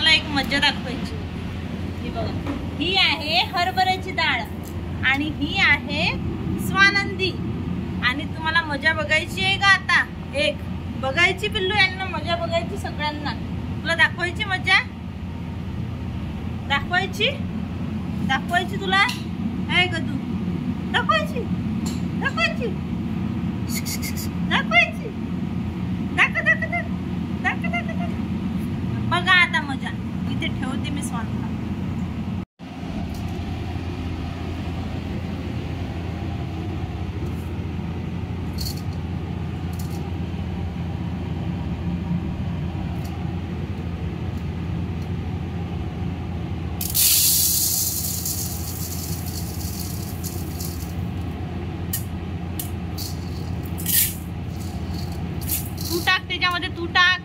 तुला एक मजा दाखवायची. ही बघा, ही आहे हरभऱ्याची डाळ आणि ही आहे स्वानंदी. आणि तुम्हाला मजा बघायची आहे का? आता एक बघायची पिल्लू, यांना मजा बघायची सगळ्यांना. तुला दाखवायची मजा, दाखवायची तुला आहे का? तू दाखवायची दाखव बघा आता मजा. इथे ठेवते मी स्वानला. तू टाक त्याच्यामध्ये, तू टाक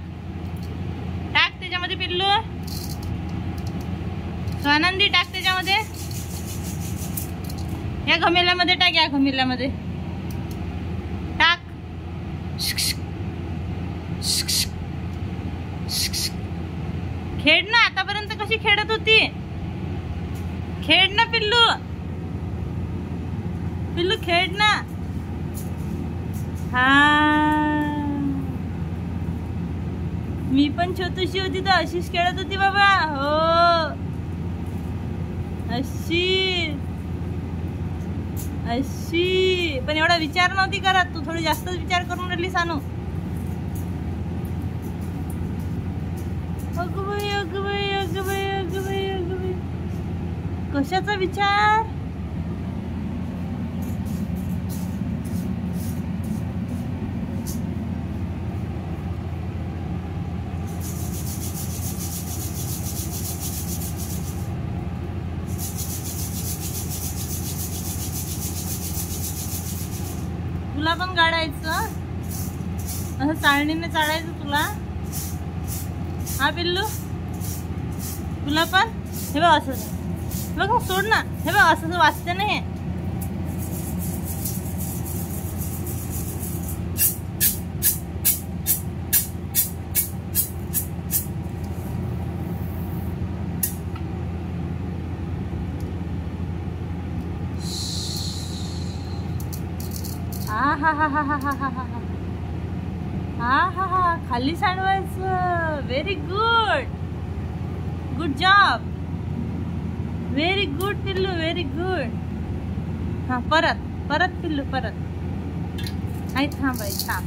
त्याच्यामध्ये पिल्लू. स्वानंदी टाक त्याच्यामध्ये. या घमेल्यामध्ये टाक, या घमेल्यामध्ये टाक. खेळ ना, आतापर्यंत कशी खेळत होती. खेळ ना पिल्लू, पिल्लू खेळ ना. हा, मी पण छोटीशी होती तर अशीच खेळत होती बाबा. हो, अशी पण एवढा विचार नव्हती करत. तू थोडी जास्तच विचार करून राहिली सानू. अगं बाई, अगं बाई, अगं बाई, अगं बाई, अगं बाई. कशाचा विचार? तुला पण गाडायचं असं चाळणीने चाळायचं तुला. हा पिल्लू, तुला पण हे बघ असं बघ. सोड ना, हे बघ असं वाचते ना हे. हा, खाली सांडवायचं. Very good, good job, very good पिल्लू, व्हेरी गुड. हा, परत पिल्लू, परत. आई थांब, आई थांब,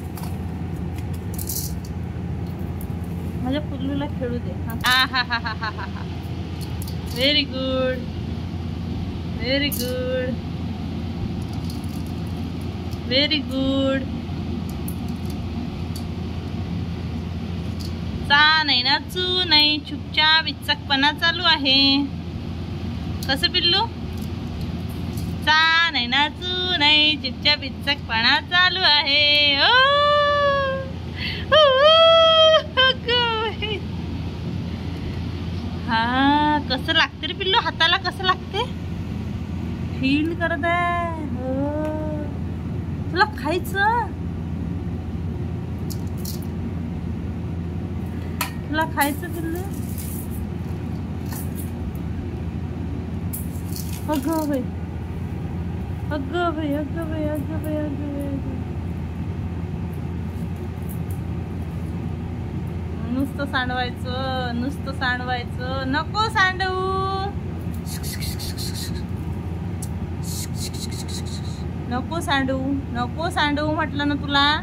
माझ्या पिल्लूला खेळू दे. हा, very good, very good, very good. चा नाही ना चू नाही, चुपचाप इचकपणा चालू आहे. कसं पिल्लू? चा नाही ना चू नाही, चुपचाप इचकपणा चालू आहे. हा, कसं लागते रे पिल्लू? हाताला कसं लागते? फील करत आहे. तुला खायचं, तुला खायचं पिल्लू. अगं बाई, अगं बाई, अगं बाई, अगं बाई, अगं बाई. नुसतं सांडवायचं, नुसतं सांडवायचं. नको सांडवू, नको सांडवू, नको सांडवू म्हटलं ना तुला.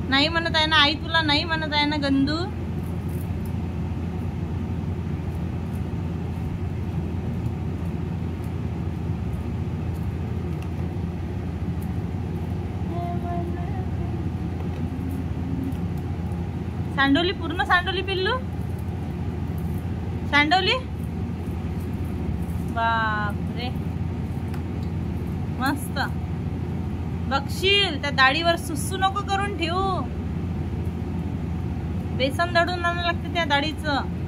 नाही म्हणत आहे ना आई, तुला नाही म्हणत आहे ना गंदू. सांडवली, पूर्ण सांडवली पिल्लू, सांडवली. बापरे, मस्त. बघशील त्या डाळीवर सुसू नको करून ठेवू. बेसन दळून आणायला लागते त्या डाळीचं.